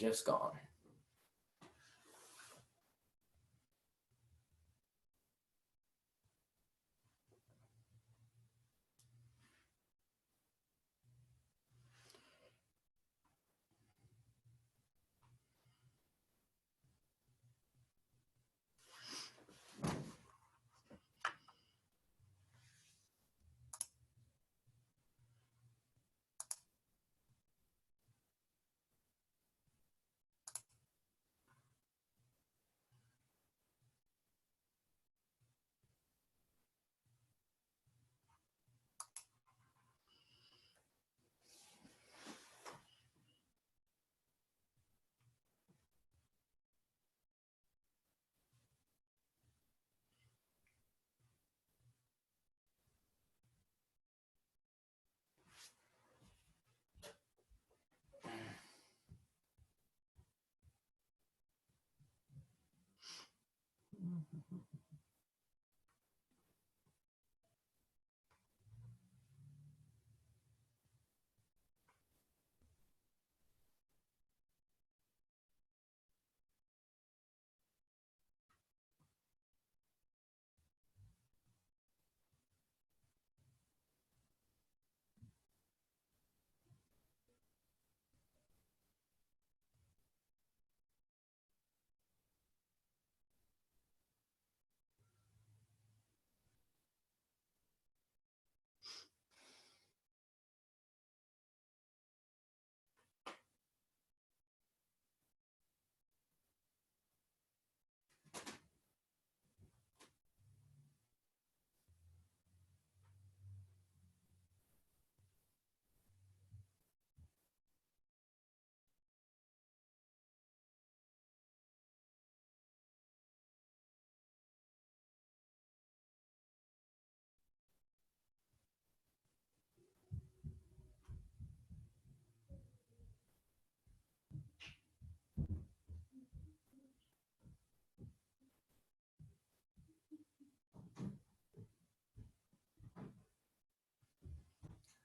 Jeff's gone.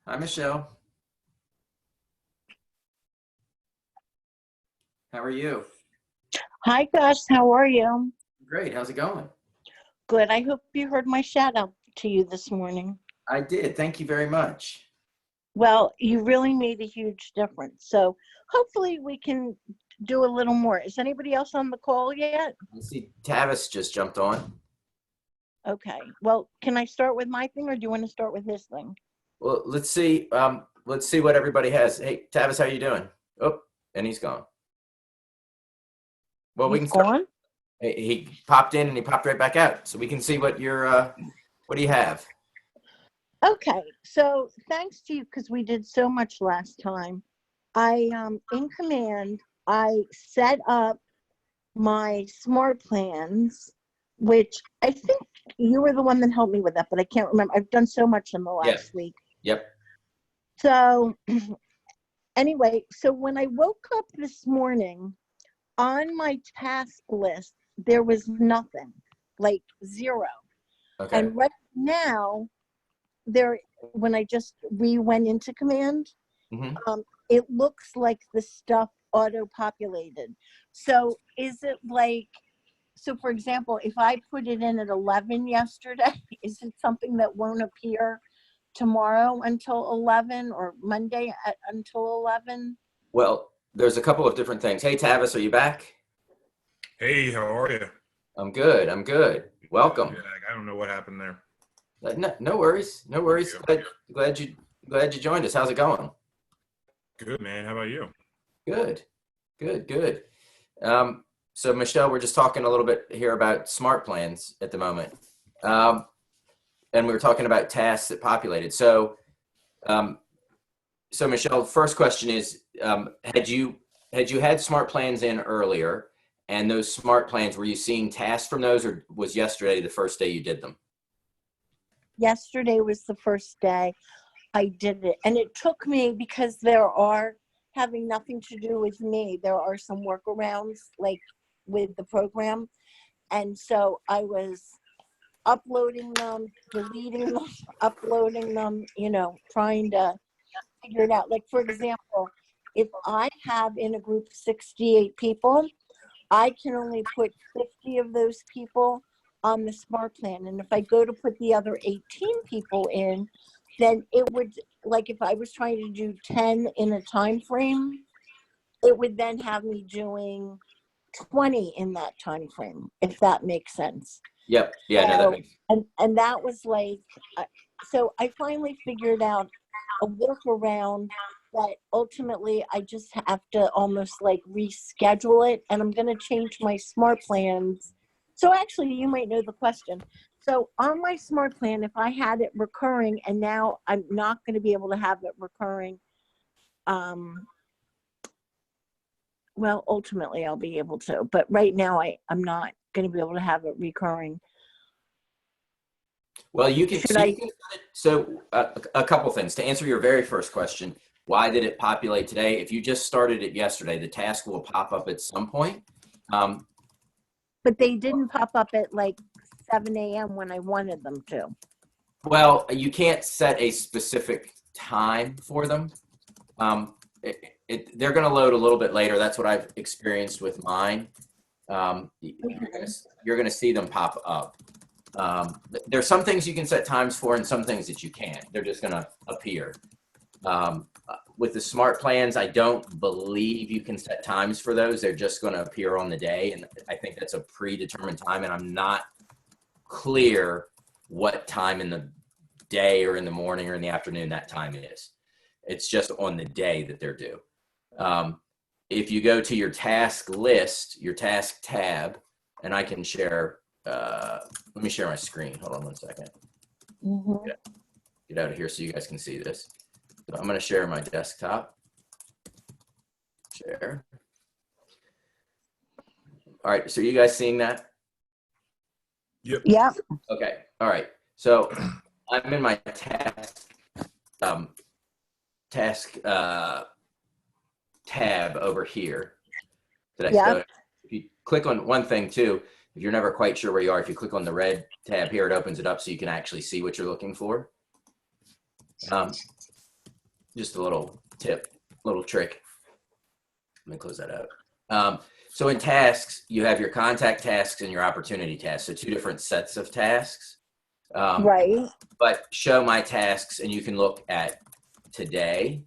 Hi, Michelle. How are you? Hi, Gus. How are you? Great. How's it going? Good. I hope you heard my shout out to you this morning. I did. Thank you very much. Well, you really made a huge difference. So hopefully we can do a little more. Is anybody else on the call yet? I see Tavis just jumped on. Okay. Well, can I start with my thing or do you want to start with his thing? Well, let's see. Let's see what everybody has. Hey, Tavis, how you doing? Oh, and he's gone. Well, we can start. Gone? He popped in and he popped right back out, so we can see what your what do you have? Okay. So thanks to you, because we did so much last time. In command, I set up my smart plans, which I think you were the one that helped me with that, but I can't remember. I've done so much in the last week. Yep. So anyway, so when I woke up this morning, on my task list, there was nothing, like zero. Okay. And right now, when I just went into command, it looks like the stuff auto-populated. So is it like, so for example, if I put it in at 11 yesterday, is it something that won't appear tomorrow until 11 or Monday until 11? Well, there's a couple of different things. Hey, Tavis, are you back? Hey, how are you? I'm good. I'm good. Welcome. Yeah, I don't know what happened there. No worries. No worries. Glad you joined us. How's it going? Good, man. How about you? Good. Good. Good. So Michelle, we're just talking a little bit here about smart plans at the moment. And we were talking about tasks that populated. So, so Michelle, first question is, had you had smart plans in earlier, and those smart plans, were you seeing tasks from those, or was yesterday the first day you did them? Yesterday was the first day I did it. And it took me, because having nothing to do with me, there are some workarounds like with the program. And so I was uploading them, deleting them, uploading them, trying to figure it out. Like, for example, if I have in a group 68 people, I can only put 50 of those people on the smart plan. And if I go to put the other 18 people in, then it would, like if I was trying to do 10 in a time frame, it would then have me doing 20 in that time frame, if that makes sense. Yep. Yeah. No, that So, makes. and that was like, so I finally figured out a workaround, but ultimately I just have to almost like reschedule it, and I'm going to change my smart plans. So actually, you might know the question. So on my smart plan, if I had it recurring, and now I'm not going to be able to have it recurring, well, ultimately I'll be able to, but right now I'm not going to be able to have it recurring. Well, you can. Should So, I? you can, so a couple things to answer your very first question. Why did it populate today? If you just started it yesterday, the task will pop up at some point. But they didn't pop up at like 7 a.m. when I wanted them to. Well, you can't set a specific time for them. They're going to load a little bit later. That's what I've experienced with mine. You're going to see them pop up. There's some things you can set times for and some things that you can't. They're just going to appear. With the smart plans, I don't believe you can set times for those. They're just going to appear on the day. And I think that's a predetermined time. And I'm not clear what time in the day or in the morning or in the afternoon that time is. It's just on the day that they're due. If you go to your task list, your task tab, and I can share, let me share my screen. Hold on one second. Mm-hmm. Get out of here so you guys can see this. So I'm going to share my desktop. Share. All right. So are you guys seeing that? Yep. Yep. Okay. All right. So I'm in my task tab over here. Did I go? If you click on one thing too, if you're never quite sure where you are, if you click on the red tab here, it opens it up so you can actually see what you're looking for. Just a little tip, little trick. Let me close that out. So in tasks, you have your contact tasks and your opportunity tasks. So two different sets of tasks. Right. But show my tasks and you can look at today,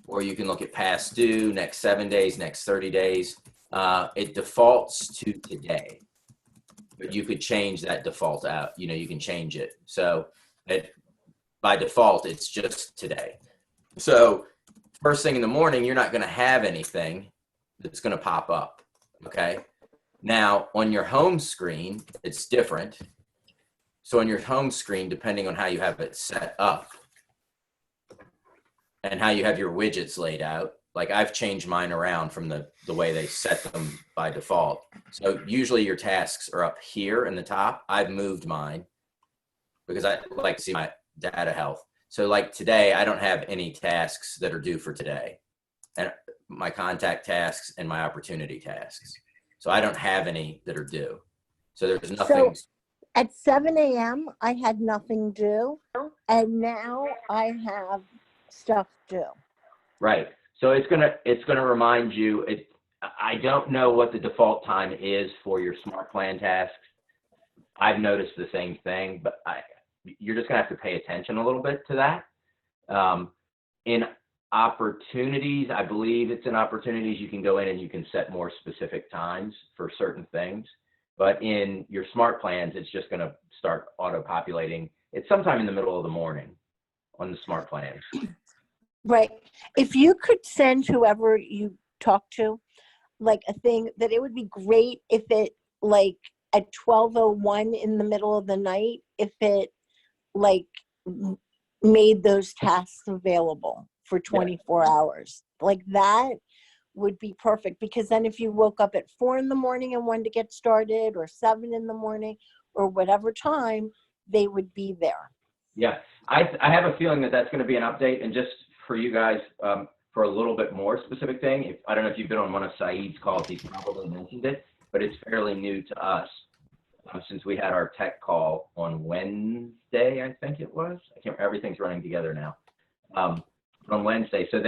or you can look at past due, next 7 days, next 30 days. It defaults to today, but you could change that default out. You can change it. So by default, it's just today. So first thing in the morning, you're not going to have anything that's going to pop up. Okay. Now on your home screen, it's different. So on your home screen, depending on how you have it set up and how you have your widgets laid out, like I've changed mine around from the way they set them by default. So usually your tasks are up here in the top. I've moved mine because I like to see my data health. So like today, I don't have any tasks that are due for today, and my contact tasks and my opportunity tasks. So I don't have any that are due. So there's nothing. So at 7 a.m., I had nothing due, and now I have stuff due. Right. So it's gonna remind you. I don't know what the default time is for your smart plan tasks. I've noticed the same thing, but you're just gonna have to pay attention a little bit to that. In opportunities, I believe it's in opportunities, you can go in and you can set more specific times for certain things. But in your smart plans, it's just gonna start auto-populating. It's sometime in the middle of the morning on the smart plans. Right. If you could send whoever you talk to, like a thing that it would be great if it like at 12:01 in the middle of the night, if it like made those tasks available for 24 hours. Like that would be perfect, because then if you woke up at 4 in the morning and wanted to get started, or 7 in the morning or whatever time, they would be there. Yeah, I have a feeling that that's going to be an update. And just for you guys, for a little bit more specific thing, I don't know if you've been on one of Saeed's calls, he's probably mentioned it, but it's fairly new to us since we had our tech call on Wednesday, I think it was. I can't. Everything's running together now. On Wednesday, so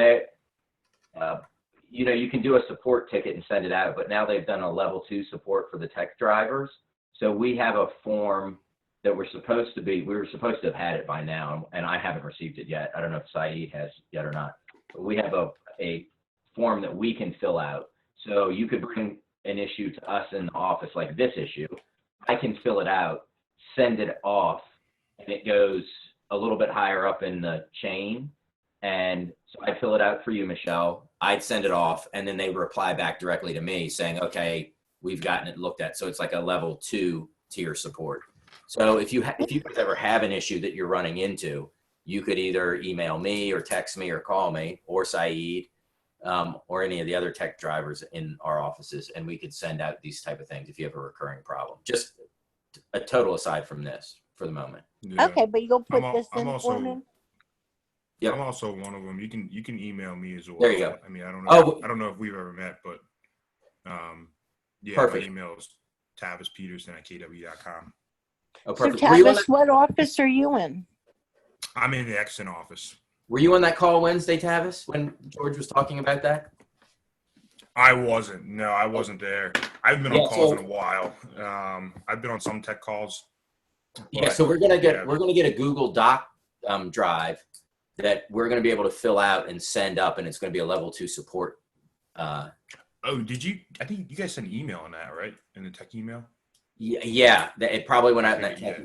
You can do a support ticket and send it out, but now they've done a level 2 support for the tech drivers. So we have a form that we were supposed to have had it by now, and I haven't received it yet. I don't know if Saeed has yet or not, but we have a form that we can fill out. So you could bring an issue to us in the office, like this issue. I can fill it out, send it off, and it goes a little bit higher up in the chain. And so I'd fill it out for you, Michelle. I'd send it off, and then they reply back directly to me saying, okay, we've gotten it looked at. So it's like a level 2 tier support. So if you guys ever have an issue that you're running into, you could either email me or text me or call me or Saeed or any of the other tech drivers in our offices, and we could send out these type of things if you have a recurring problem. Just a total aside from this for the moment. Yeah. Okay, but you'll put this I'm in also- for me? I'm also one of them. You can email me as well. There you go. I mean, I don't know if we've ever met, but yeah, Perfect. my email is tavispeterson@kw.com. Oh, So perfect. Were you on Tavis, what office are you in? I'm in the Exton office. that call Wednesday, Tavis, when George was talking about that? I wasn't. No, I wasn't there. I haven't been Yeah, on calls so- in a while. I've been on some tech calls. Yeah, but- so we're gonna get yeah. a Google Doc drive that we're gonna be able to fill out and send up, and it's gonna be a level 2 support. Oh, did you? I think you guys sent an email on that, right? In the tech email. Yeah, it probably went out in that. Yeah.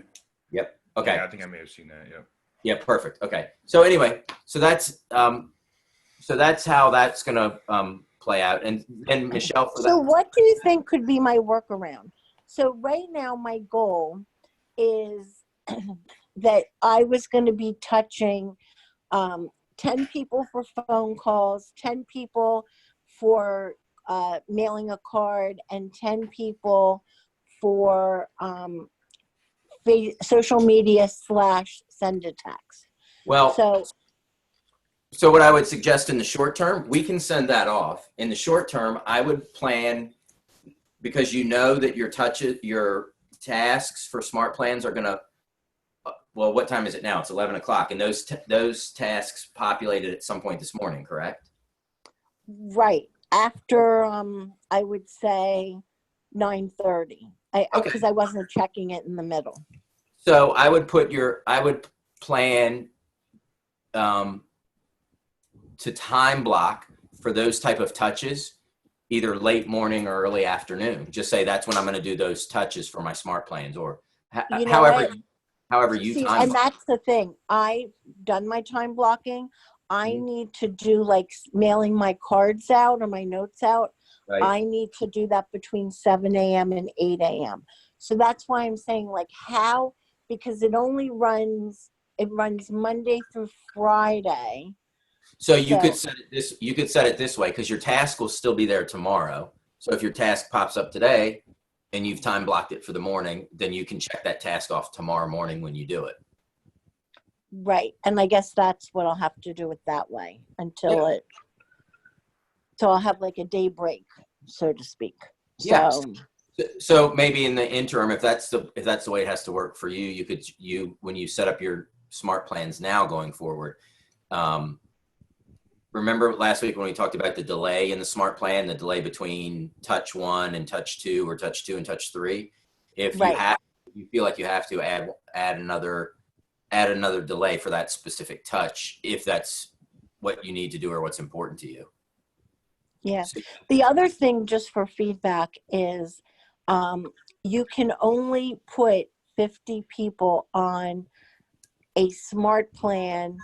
Yep. Okay. Yeah, I think I may have seen that. Yeah. Yeah, perfect. Okay. So anyway, so that's how that's gonna play out. And then Michelle, for So that. what do you think could be my workaround? So right now, my goal is that I was going to be touching 10 people for phone calls, 10 people for mailing a card, and 10 people for social media / send a text. Well, So what I would suggest in the short term, we can send that off. In the short term, I would plan, because you know that your tasks for smart plans are gonna. Well, what time is it now? It's 11 o'clock, and those tasks populated at some point this morning, correct? right after I would say 9:30. Okay. Because I wasn't checking it in the middle. So I would plan to time block for those type of touches, either late morning or early afternoon. Just say that's when I'm going to do those touches for my smart plans, or You know however you See, time and block. that's the thing. I've done my time blocking. I Mhm. need to do like mailing my cards out or my notes out. Right? I need to do that between 7 a.m. and 8 a.m. So that's why I'm saying like how, because it runs Monday through Friday. So you could So- set it this way, because your task will still be there tomorrow. So if your task pops up today and you've time blocked it for the morning, then you can check that task off tomorrow morning when you do it. Right. And I guess that's what I'll have to do it that way until so I'll have like a day break, so to speak. Yes. So So maybe in the interim, if that's the way it has to work for you, when you set up your smart plans now going forward, remember last week when we talked about the delay in the smart plan, the delay between touch 1 and touch 2, or touch 2 and touch 3. If Right. you feel like you have to add another delay for that specific touch, if that's what you need to do or what's important to you. yeah. So- The other thing, just for feedback, is you can only put 50 people on a smart plan.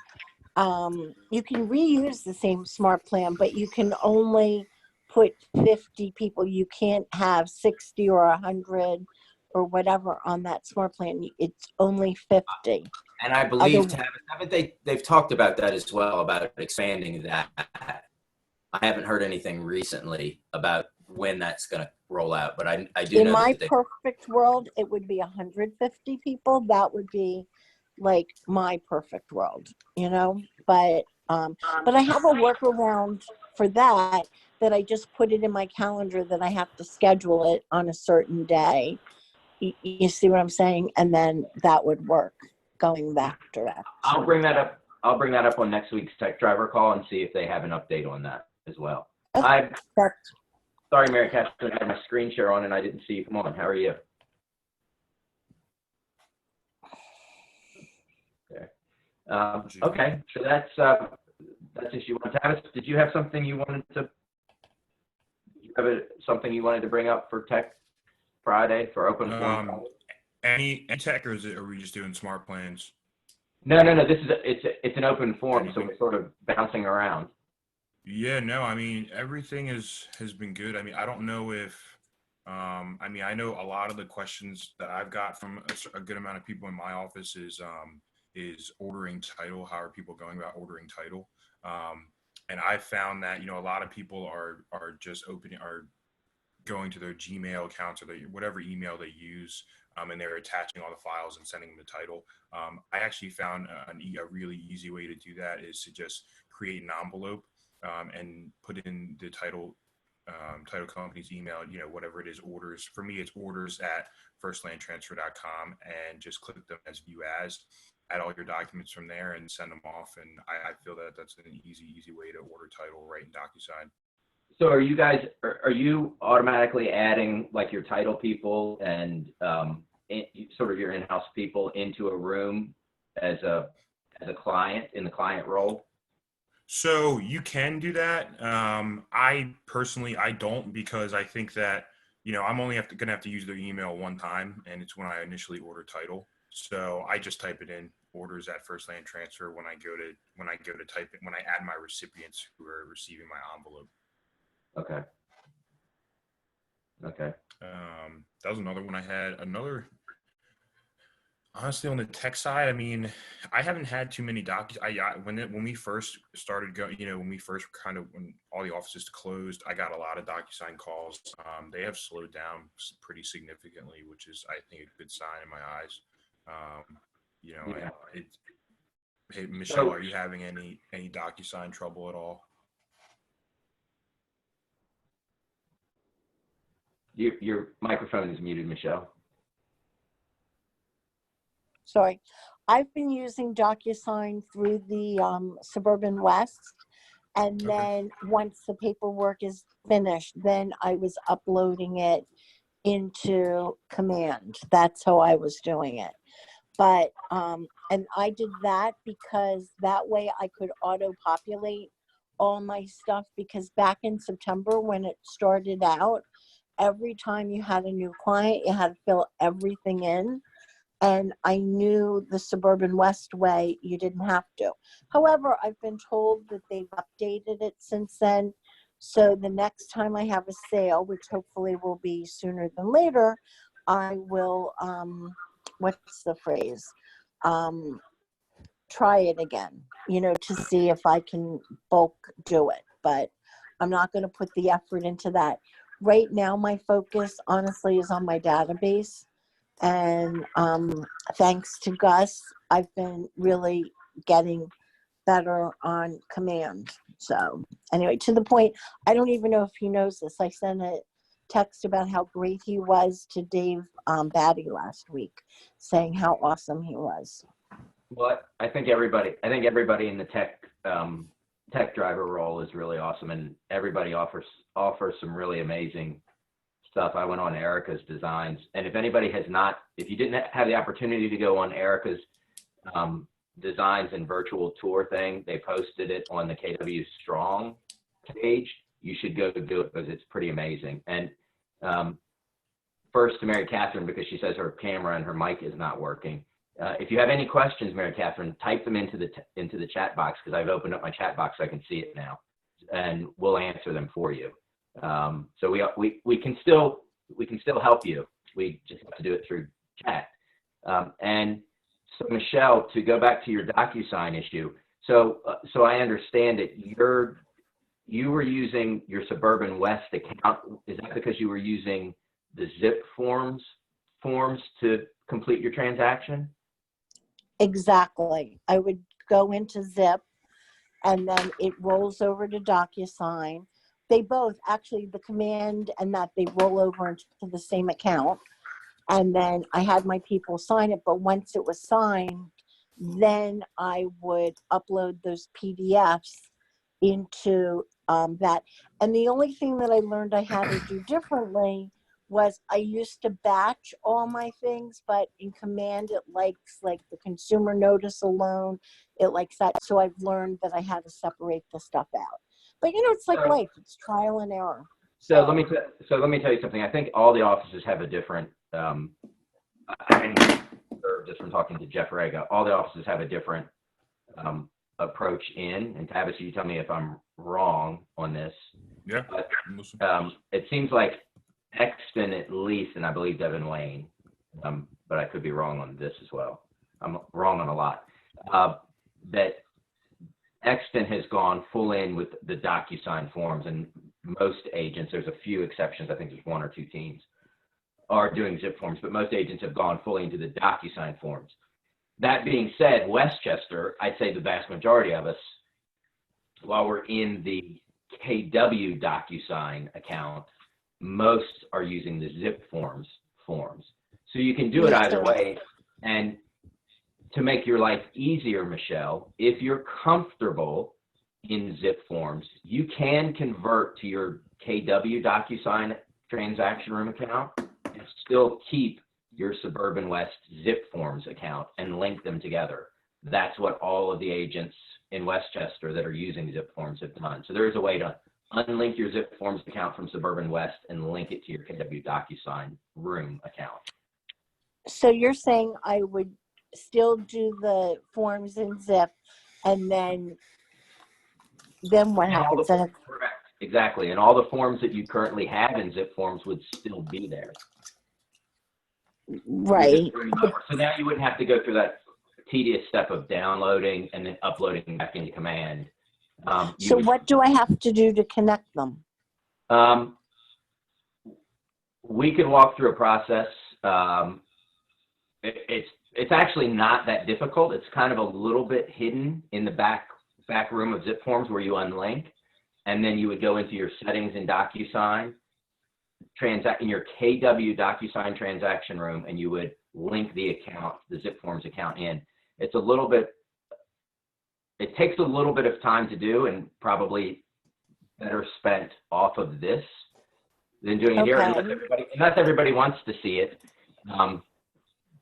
You can reuse the same smart plan, but you can only put 50 people. You can't have 60 or 100 or whatever on that smart plan. It's only 50. And I believe, Other- haven't they've talked about that as well, about expanding that. I haven't heard anything recently about when that's going to roll out, but I do In know my that perfect world, it would be 150 people. That would be like my perfect world, but I have a workaround for that I just put it in my calendar that I have to schedule it on a certain day. You see what I'm saying? And then that would work going that direction. I'll bring that up on next week's tech driver call and see if they have an update on that. as well. Oh, I'm That's sorry, Mary Catherine, I had my screen share on and I didn't see you come on. How are you? Okay. Okay, so that's just you want to have. Did you have something you wanted to? Something you wanted to bring up for Tech Friday for open forum? Any tech, or are we just doing smart plans? No. This is it's an open forum, so we're sort of bouncing around. Yeah, no, I mean, everything has been good. I mean, I don't know if, I mean, I know a lot of the questions that I've got from a good amount of people in my office is ordering title. How are people going about ordering title? And I found that, a lot of people are just are going to their Gmail accounts or whatever email they use, and they're attaching all the files and sending them the title. I actually found a really easy way to do that is to just create an envelope and put in the title company's email, whatever it is, orders. For me, it's orders at firstlandtransfer.com, and just click them as view as, add all your documents from there and send them off. And I feel that that's an easy way to order title right in DocuSign. So are you automatically adding like your title people and sort of your in-house people into a room as a client in the client role? So you can do that. I personally, I don't, because I think that, I'm only gonna have to use their email one time, and it's when I initially order title. So I just type it in, orders at First Land Transfer, when I go to type it, when I add my recipients who are receiving my envelope. Okay. That was another one I had. Honestly, on the tech side, I mean, I haven't had too many when we first started going, when all the offices closed, I got a lot of DocuSign calls. They have slowed down pretty significantly, which is, I think, a good sign in my eyes. Yeah. Hey, Michelle, are you having any DocuSign trouble at all? Your microphone is muted, Michelle. sorry. I've been using DocuSign through the Suburban West. And then once the paperwork is finished, then I was uploading it into Command. That's how I was doing it. But, and I did that because that way I could auto-populate all my stuff, because back in September when it started out, every time you had a new client, you had to fill everything in. And I knew the Suburban West way, you didn't have to. However, I've been told that they've updated it since then. So the next time I have a sale, which hopefully will be sooner than later, I will, what's the phrase? Try it again, to see if I can bulk do it. But I'm not going to put the effort into that. Right now, my focus, honestly, is on my database. And thanks to Gus, I've been really getting better on Command. So anyway, to the point, I don't even know if he knows this. I sent a text about how great he was to Dave Batty last week, saying how awesome he was. Well, I think everybody in the tech driver role is really awesome, and everybody offers some really amazing stuff. I went on Erica's designs, and if you didn't have the opportunity to go on Erica's designs and virtual tour thing, they posted it on the KW Strong page. You should go do it because it's pretty amazing. And first to Mary Catherine, because she says her camera and her mic is not working. If you have any questions, Mary Catherine, type them into the chat box, because I've opened up my chat box so I can see it now, and we'll answer them for you. So we can still help you. We just have to do it through chat. And so Michelle, to go back to your DocuSign issue, so I understand it. You were using your Suburban West account. Is that because you were using the zip forms to complete your transaction? Exactly. I would go into Zip, and then it rolls over to DocuSign. They both, actually, the Command and that, they roll over into the same account. And then I had my people sign it, but once it was signed, then I would upload those PDFs into that. And the only thing that I learned I had to do differently was I used to batch all my things, but in Command it likes like the consumer notice alone. It likes that. So I've learned that I had to separate the stuff out. But you know, it's like So- life. It's trial and error. So let me tell you something. I think all the offices have a different. Just from talking to Jeff Rega, all the offices have a different approach in. And Tavis, you tell me if I'm wrong on this. Yeah. But I'm listening. it seems like Exton at least, and I believe Devin Lane, but I could be wrong on this as well. I'm wrong on a lot. That Exton has gone full in with the DocuSign forms, and most agents, there's a few exceptions, I think there's one or two teams, are doing zip forms, but most agents have gone fully into the DocuSign forms. That being said, Westchester, I'd say the vast majority of us, while we're in the KW DocuSign account, most are using the zip forms. So you can do it either way. And to make your life easier, Michelle, if you're comfortable in zip forms, you can convert to your KW DocuSign transaction room account and still keep your Suburban West zip forms account and link them together. That's what all of the agents in Westchester that are using zip forms have done. So there is a way to unlink your zip forms account from Suburban West and link it to your KW DocuSign room account. So you're saying I would still do the forms in zip, and then what happens? Correct. Exactly. And all the forms that you currently have in zip forms would still be there. Right. So now you wouldn't have to go through that tedious step of downloading and then uploading back into Command. So what do I have to do to connect them? We could walk through a process. It's actually not that difficult. It's kind of a little bit hidden in the back room of zip forms where you unlink, and then you would go into your settings in DocuSign, in your KW DocuSign transaction room, and you would link the account, the zip forms account in. It takes a little bit of time to do, and probably better spent off of this than doing it here, unless everybody wants to see it.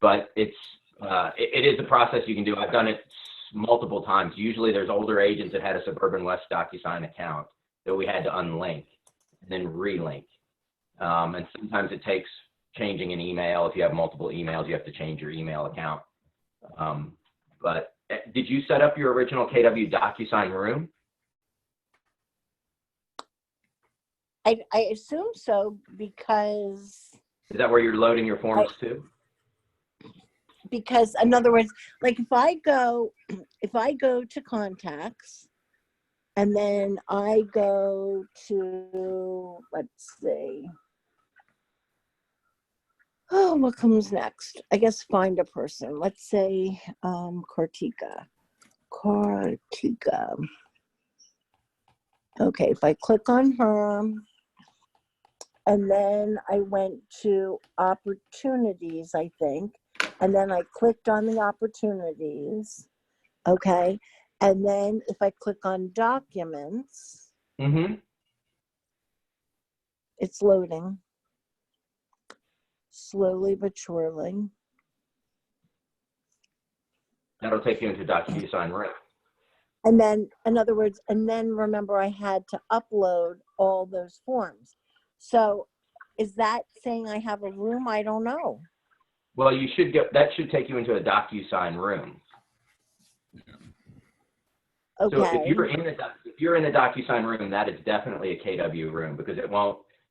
But it is a process you can do. I've done it multiple times. Usually there's older agents that had a Suburban West DocuSign account that we had to unlink and then relink. And sometimes it takes changing an email. If you have multiple emails, you have to change your email account. But did you set up your original KW DocuSign room? I assume so, because Is that where you're loading your forms to? Because in other words, like if I go to contacts, and then I go to, let's see, oh, what comes next? I guess find a person. Let's say Kartika. Okay, if I click on her, and then I went to opportunities, I think, and then I clicked on the opportunities, okay, and then if I click on documents, it's loading, slowly but surely. That'll take you into DocuSign room. And then, in other words, and then remember I had to upload all those forms. So is that saying I have a room? I don't know. Well, that should take you into a DocuSign room. Okay. So if you're in the DocuSign room, that is definitely a KW room, because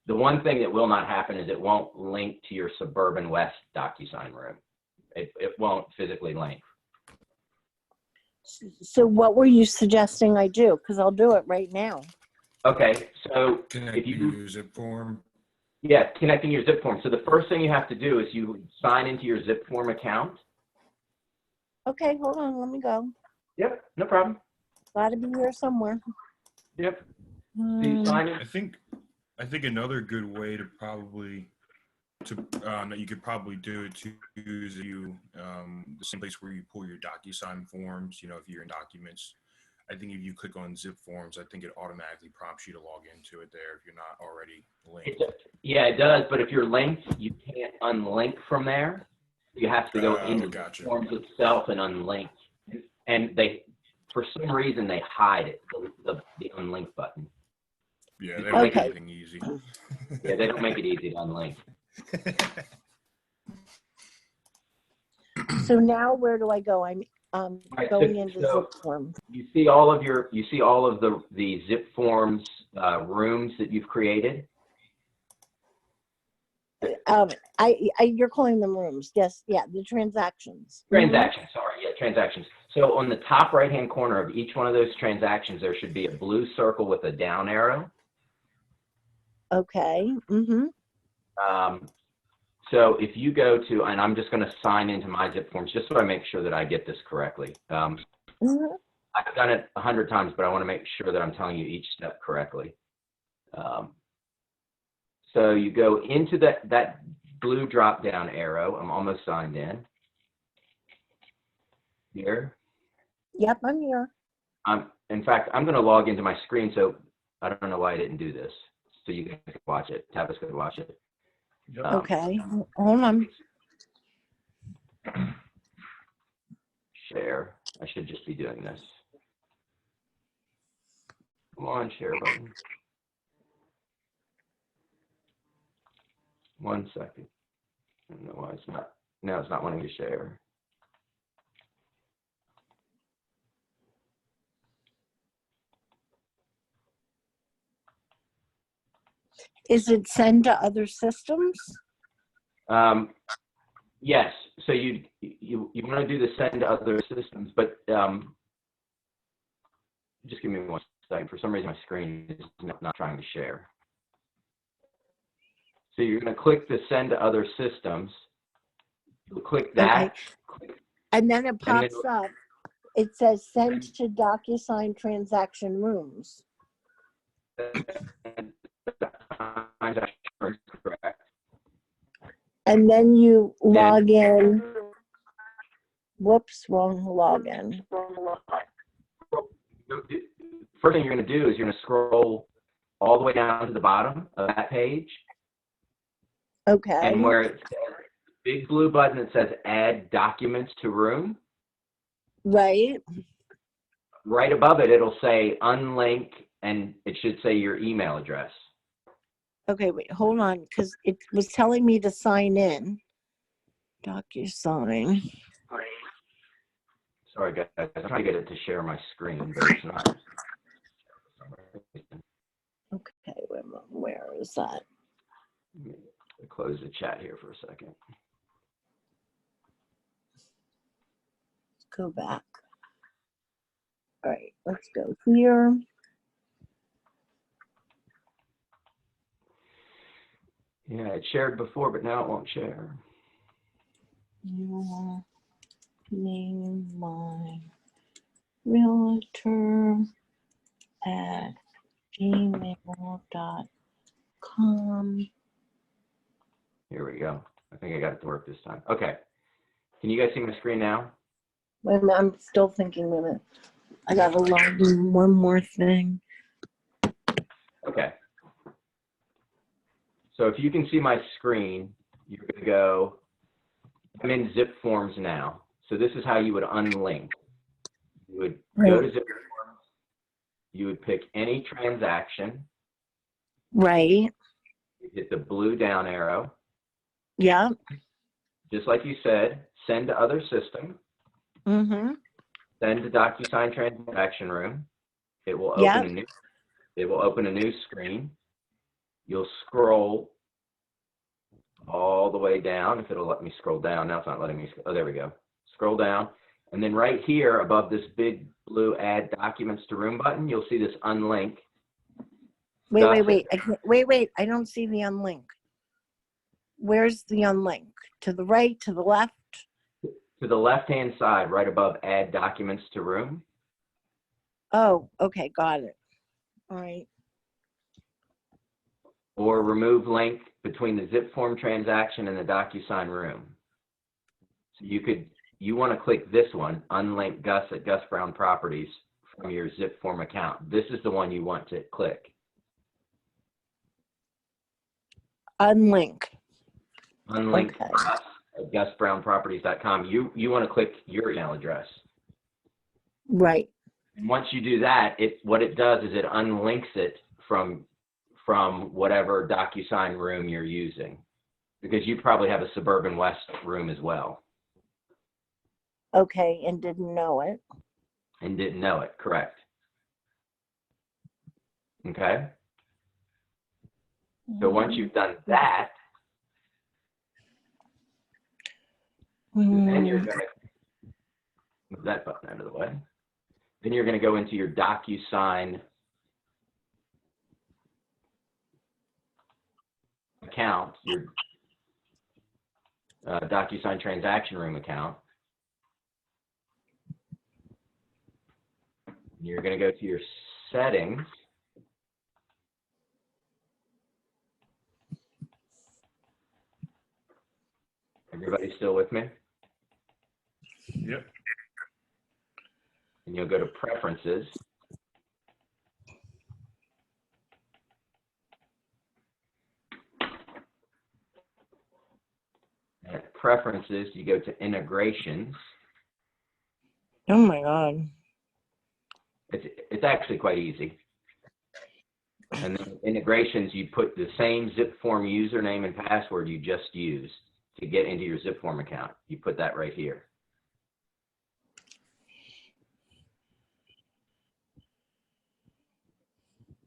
the one thing that will not happen is it won't link to your Suburban West DocuSign room. It won't physically link. So what were you suggesting I do? Because I'll do it right now. Okay, so Connect your zip form. Yeah, connecting your zip form. So the first thing you have to do is you sign into your zip form account. Okay, hold on, let me go. Yep, no problem. Gotta be here somewhere. Yep. So you sign in. I think another good way to that you could probably do it too is the same place where you pull your DocuSign forms. You know, if you're in documents, I think if you click on zip forms, I think it automatically prompts you to log into it there if you're not already linked. Yeah, it does. But if you're linked, you can't unlink from there. You have to go into Gotcha. the forms itself and unlink. And they, for some reason, they hide it, the unlink button. Yeah, they don't make Okay. anything easy. Yeah, they don't make it easy to unlink. So now where do I go? I'm Right, going so- into so- zip form. You see all of the zip forms rooms that you've created. You're calling them rooms. Yes, yeah, the transactions. Transactions, sorry, yeah, transactions. So on the top right-hand corner of each one of those transactions, there should be a blue circle with a down arrow. Okay. Mm-hmm. So if you go to, and I'm just going to sign into my zip forms just so I make sure that I get this correctly. Mm-hmm. I've done it 100 times, but I want to make sure that I'm telling you each step correctly. So you go into that blue drop-down arrow. I'm almost signed in. Here. Yep, I'm here. In fact, I'm going to log into my screen, so I don't know why I didn't do this. So you guys can watch it. Tabitha's going to watch it. Okay. Hold on. Share. I should just be doing this. Come on, share button. 1 second. I don't know why it's not. No, it's not wanting to share. Is it send to other systems? Yes. So you want to do the send to other systems, but just give me 1 second. For some reason, my screen is not trying to share. So you're going to click the send to other systems. You'll click that. Okay. And then it And then- pops up. It says send to DocuSign transaction rooms. Correct. And then you log in. Whoops, wrong login. First thing you're going to do is you're going to scroll all the way down to the bottom of that page. Okay. And where it says, big blue button that says add documents to room, Right. right above it, it'll say unlink, and it should say your email address. Okay, wait, hold on, because it was telling me to sign in. DocuSign. Sorry, guys. I'm trying to get it to share my screen, but it's not. Okay, wait a minute, where is that? Let me close the chat here for a second. Go back. All right, let's go here. Yeah, it shared before, but now it won't share. You name my realtor at gmail.com. Here we go. I think I got it to work this time. Okay. Can you guys see my screen now? Wait a minute, I'm still thinking of it. I gotta log in one more thing. Okay. So if you can see my screen, you're going to go, I'm in zip forms now. So this is how you would unlink. You would go to zip forms. You would pick any transaction. Right. You hit the blue down arrow. Yeah. Just like you said, send to other system. Mm-hmm. Send to DocuSign transaction room. It will open Yep. a new screen. You'll scroll all the way down, if it'll let me scroll down. Now it's not letting me. Oh, there we go. Scroll down. And then right here above this big blue add documents to room button, you'll see this unlink. Wait. Wait. I don't see the unlink. Where's the unlink? To the right, to the left? To the left-hand side, right above add documents to room. Oh, okay, got it. All right. Or remove link between the zip form transaction and the DocuSign room. So you want to click this one, unlink Gus at Gus Brown Properties from your zip form account. This is the one you want to click. Unlink. Unlink Okay. us at gusbrownproperties.com. You want to click your email address. Right. And once you do that, what it does is it unlinks it from whatever DocuSign room you're using, because you probably have a Suburban West room as well. Okay, and didn't know it. And didn't know it, correct. Okay? So once you've done that, then you're going to move that button out of the way. Then you're going to go into your DocuSign account, your DocuSign transaction room account. You're going to go to your settings. Everybody still with me? Yep. And you'll go to preferences. At preferences, you go to integrations. Oh my God. It's actually quite easy. And then integrations, you put the same zip form username and password you just used to get into your zip form account. You put that right here.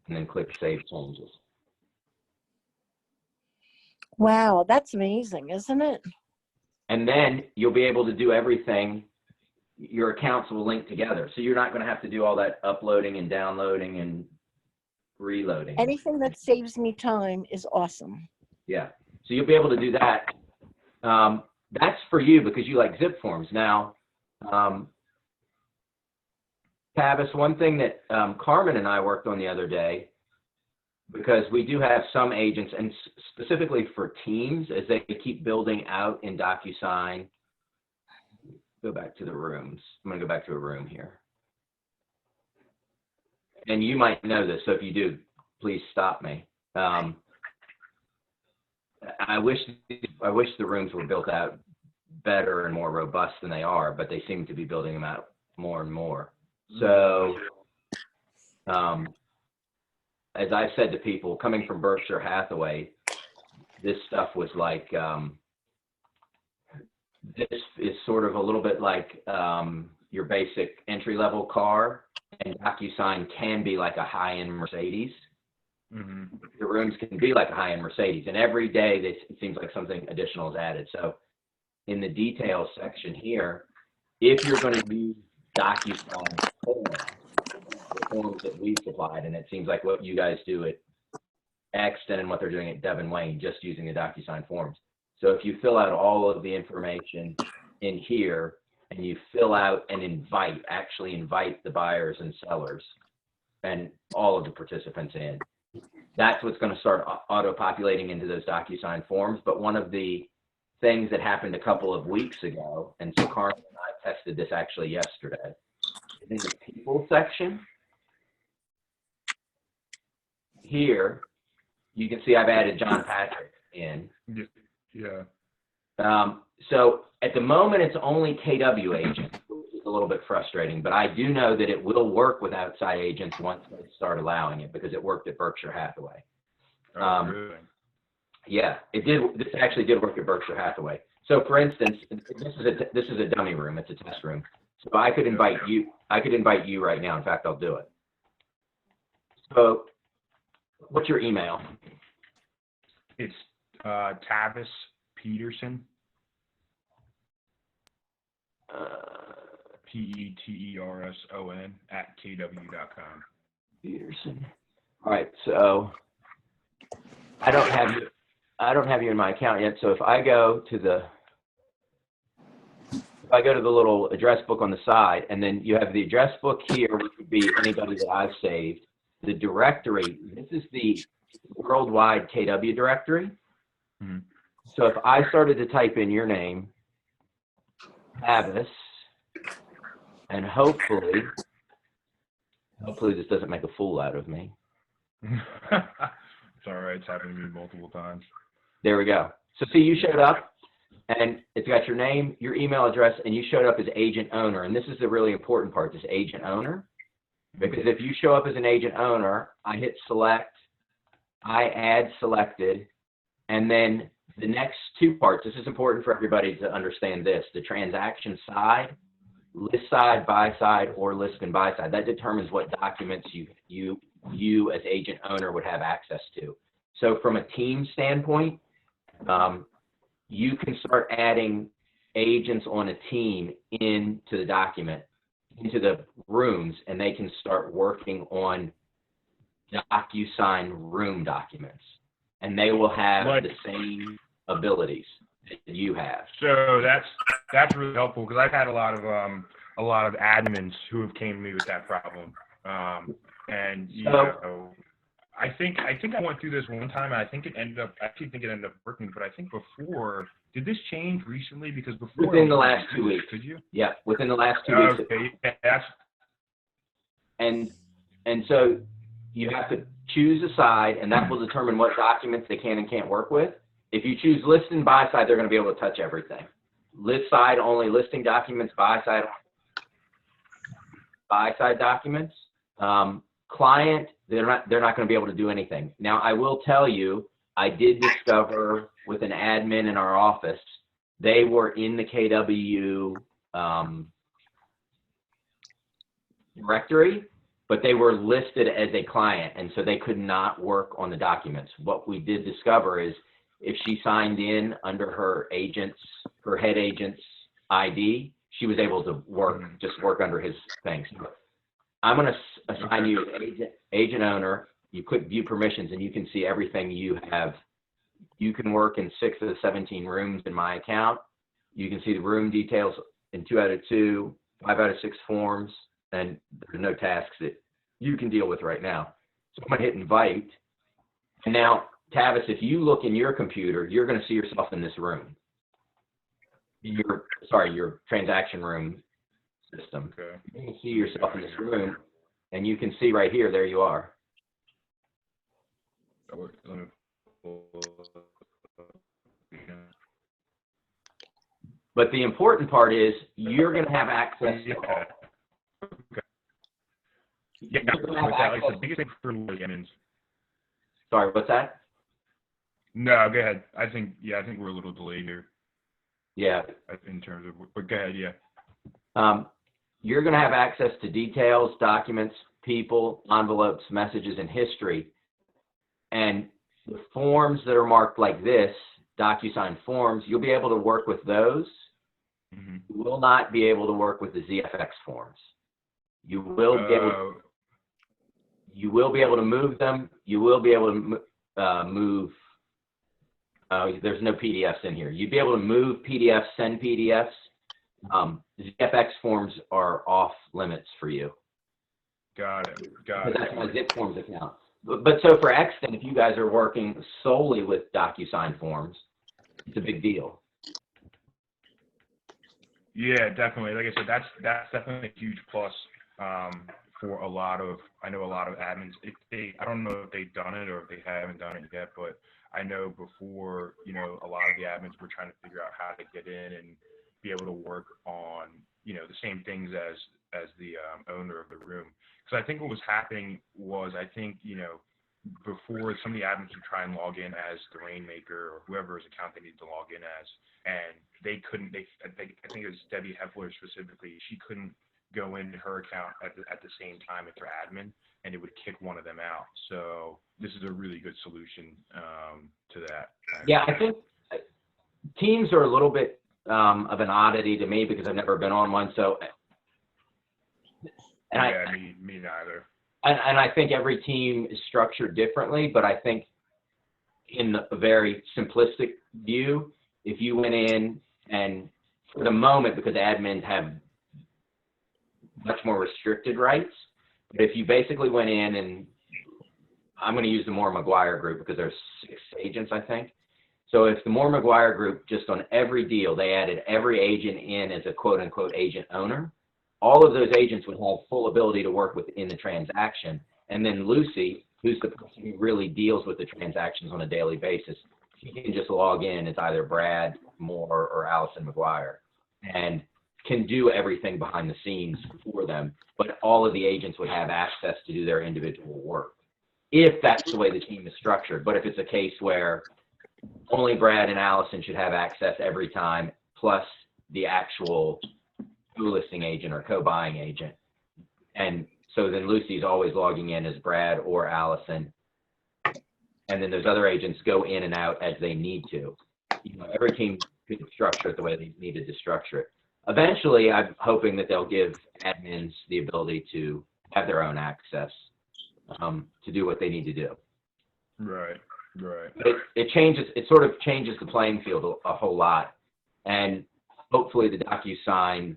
And then click Save Changes. Wow, that's amazing, isn't it? And then you'll be able to do everything. Your accounts will link together. So you're not going to have to do all that uploading and downloading and reloading. Anything that saves me time is awesome. Yeah. So you'll be able to do that. That's for you because you like zip forms. Now, Tavis, one thing that Carmen and I worked on the other day, because we do have some agents, and specifically for teams, as they keep building out in DocuSign. Go back to the rooms. I'm going to go back to a room here. And you might know this, so if you do, please stop me. I wish the rooms were built out better and more robust than they are, but they seem to be building them out more and more. So, as I've said to people, coming from Berkshire Hathaway, this stuff was like, this is sort of a little bit like your basic entry-level car, and DocuSign can be like a high-end Mercedes. Mm-hmm. The rooms can be like a high-end Mercedes, and every day it seems like something additional is added. So in the details section here, if you're going to use DocuSign forms, the forms that we supplied, and it seems like what you guys do at Exton and what they're doing at Devon Wayne, just using the DocuSign forms. So if you fill out all of the information in here and you fill out and actually invite the buyers and sellers and all of the participants in, that's what's going to start auto-populating into those DocuSign forms. But one of the things that happened a couple of weeks ago, and so Carmen and I tested this actually yesterday, in the people section, here, you can see I've added John Patrick in. Yeah. So at the moment, it's only KW agents, which is a little bit frustrating, but I do know that it will work with outside agents once they start allowing it, because it worked at Berkshire Hathaway. Really? Yeah, it did. This actually did work at Berkshire Hathaway. So for instance, this is a dummy room. It's a test room. So I could invite you. I could invite you right now. In fact, I'll do it. So what's your email? It's Tavis Peterson. Peterson @kw.com. Peterson. All right. So I don't have you in my account yet. So if I go to the little address book on the side, and then you have the address book here, which would be anybody that I've saved. The directory. This is the worldwide KW directory. Mm-hmm. So if I started to type in your name, Tavis, and hopefully Hopefully this doesn't make a fool out of me. It's all right. It's happened to me multiple times. There we go. So see, you showed up and it's got your name, your email address, and you showed up as agent owner. And this is the really important part, this agent owner. Because if you show up as an agent owner, I hit select, I add selected, and then the next two parts, this is important for everybody to understand this, the transaction side, list side, buy side, or list and buy side. That determines what documents you as agent owner would have access to. So from a team standpoint, you can start adding agents on a team into the document, into the rooms, and they can start working on DocuSign room documents, and they will have the same abilities that you have. So that's really helpful because I've had a lot of admins who have came to me with that problem. And you know, I think I went through this one time, and I think it ended up working. But I think before, did this change recently? Because before, within the last 2 weeks. Could you? Yeah, within the last 2 weeks. Okay. That's and so you have to choose a side, and that will determine what documents they can and can't work with. If you choose list and buy side, they're going to be able to touch everything. List side only listing documents, buy side documents. Client, they're not going to be able to do anything. Now, I will tell you, I did discover with an admin in our office, they were in the KW directory, but they were listed as a client, and so they could not work on the documents. What we did discover is if she signed in under her head agent's ID, she was able to just work under his things. I'm going to assign you agent owner. You click view permissions, and you can see everything you have. You can work in 6 of the 17 rooms in my account. You can see the room details in 2 out of 2, 5 out of 6 forms, and there's no tasks that you can deal with right now. So I'm going to hit invite. And now, Tavis, if you look in your computer, you're going to see yourself in this room. Your transaction room system. okay. You can see yourself in this room, and you can see right here, there you are. But the important part is you're going to have access to Yeah, it's the biggest thing for admins. Sorry, what's that? No, go ahead. I think we're a little delayed here. Yeah. In terms of, but go ahead, yeah. You're going to have access to details, documents, people, envelopes, messages, and history. And the forms that are marked like this, DocuSign forms, you'll be able to work with those. Mm-hmm. You will not be able to work with the ZFX forms. You will be able to move them. You will be able to move. There's no PDFs in here. You'd be able to move PDFs, send PDFs. ZFX forms are off limits for you. Got it. That's my Zip Forms account. But so for Exton, if you guys are working solely with DocuSign forms, it's a big deal. Yeah, definitely. Like I said, that's definitely a huge plus for a lot of admins. I don't know if they've done it or if they haven't done it yet, but I know before, a lot of the admins were trying to figure out how to get in and be able to work on, the same things as the owner of the room. Because I think what was happening was, before some of the admins would try and log in as the Rainmaker or whoever's account they needed to log in as, and they couldn't. I think it was Debbie Heffler specifically. She couldn't go into her account at the same time as her admin, and it would kick one of them out. So this is a really good solution to that. Yeah, I think teams are a little bit of an oddity to me because I've never been on one. So, me neither. And I think every team is structured differently, but I think in a very simplistic view, if you went in and for the moment, because admins have much more restricted rights, but if you basically went in and I'm going to use the Moore McGuire group because there's 6 agents, I think. So if the Moore McGuire group, just on every deal, they added every agent in as a quote unquote agent owner, all of those agents would have full ability to work within the transaction. And then Lucy, who's the person who really deals with the transactions on a daily basis, she can just log in as either Brad Moore or Allison McGuire and can do everything behind the scenes for them. But all of the agents would have access to do their individual work, if that's the way the team is structured. But if it's a case where only Brad and Allison should have access every time, plus the actual co-listing agent or co-buying agent. And so then Lucy's always logging in as Brad or Allison. And then those other agents go in and out as they need to. You know, every team could structure it the way they needed to structure it. Eventually, I'm hoping that they'll give admins the ability to have their own access to do what they need to do. Right. But it sort of changes the playing field a whole lot. And hopefully the DocuSign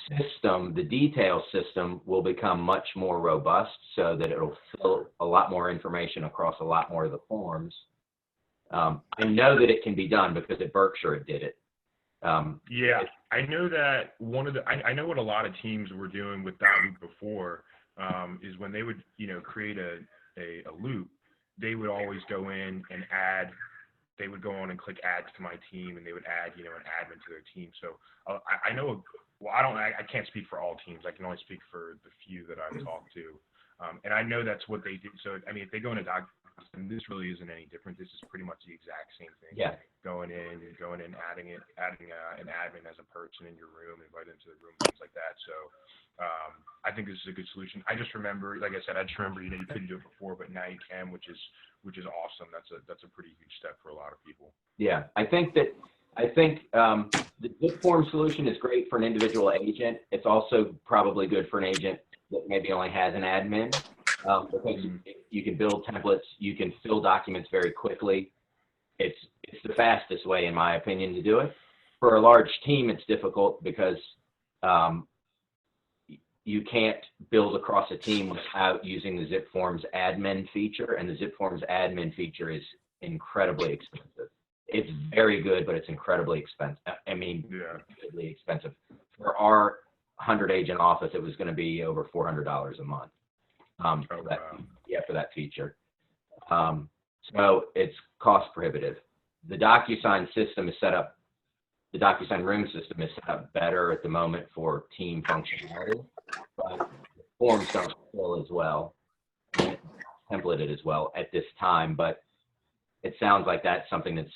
system, the detail system, will become much more robust so that it'll fill a lot more information across a lot more of the forms. I know that it can be done because at Berkshire it did it. Yeah, I know that I know what a lot of teams were doing with that loop before, is when they would, create a loop, they would always go in and they would go on and click add to my team, and they would add, an admin to their team. So I know, I can't speak for all teams. I can only speak for the few that I've talked to. And I know that's what they do. So, I mean, if they go into DocuSign, this really isn't any different. This is pretty much the exact same thing. Yeah. Going in, adding an admin as a person in your room, invite them to the room, things like that. So I think this is a good solution. I just remember, like I said, you couldn't do it before, but now you can, which is awesome. That's a pretty huge step for a lot of people. Yeah, I think the zip form solution is great for an individual agent. It's also probably good for an agent that maybe only has an admin, because you can build templates, you can fill documents very quickly. It's the fastest way, in my opinion, to do it. For a large team, it's difficult because you can't build across a team without using the zip forms admin feature, and the zip forms admin feature is incredibly expensive. It's very good, but it's incredibly expensive. I mean, incredibly expensive. For our 100 agent office, it was going to be over $400 a month. For that feature. So it's cost prohibitive. The DocuSign system is set up, the DocuSign room system is set up better at the moment for team functionality, but the forms don't fill as well, templated as well at this time, but it sounds like that's something that's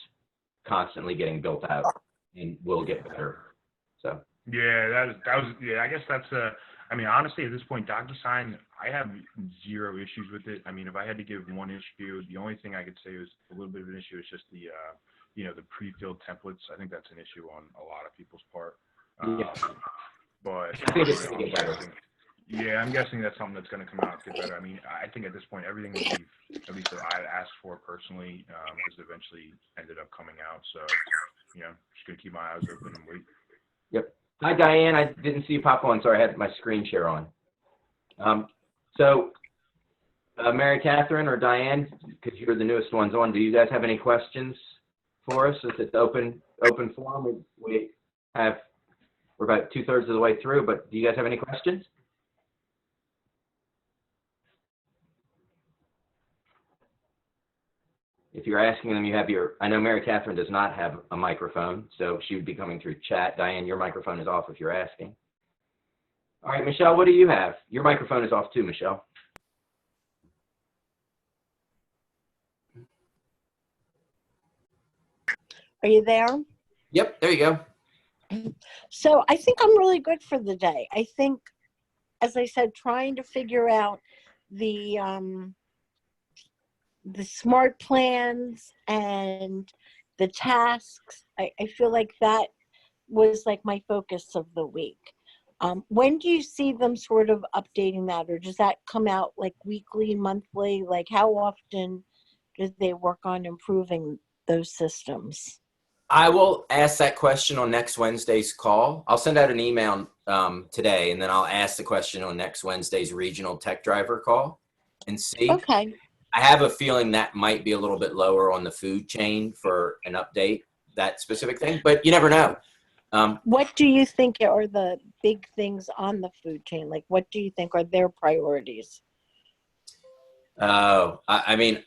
constantly getting built out and will get better. So. Yeah, I guess that's I mean, honestly, at this point, DocuSign, I have zero issues with it. I mean, if I had to give one issue, the only thing I could say was a little bit of an issue is just the, the pre-filled templates. I think that's an issue on a lot of people's part. But I think it's going to get better. Yeah, I'm guessing that's something that's going to come out get better. I mean, I think at this point, everything that at least that I asked for personally, has eventually ended up coming out. So, just going to keep my eyes open and wait. Yep. Hi, Diane. I didn't see you pop on. Sorry, I had my screen share on. Mary Catherine or Diane, because you're the newest ones on, do you guys have any questions for us? Since it's open forum, we're about 2/3 of the way through, but do you guys have any questions? If you're asking them, you have I know Mary Catherine does not have a microphone, so she would be coming through chat. Diane, your microphone is off if you're asking. All right, Michelle, what do you have? Your microphone is off too, Michelle. Are you there? Yep, there you go. So I think I'm really good for the day. I think, as I said, trying to figure out the smart plans and the tasks, I feel like that was like my focus of the week. When do you see them sort of updating that, or does that come out like weekly, monthly? Like how often do they work on improving those systems? I will ask that question on next Wednesday's call. I'll send out an email today, and then I'll ask the question on next Wednesday's regional tech driver call and see. Okay. I have a feeling that might be a little bit lower on the food chain for an update, that specific thing, but you never know. What do you think are the big things on the food chain? Like, what do you think are their priorities? I mean,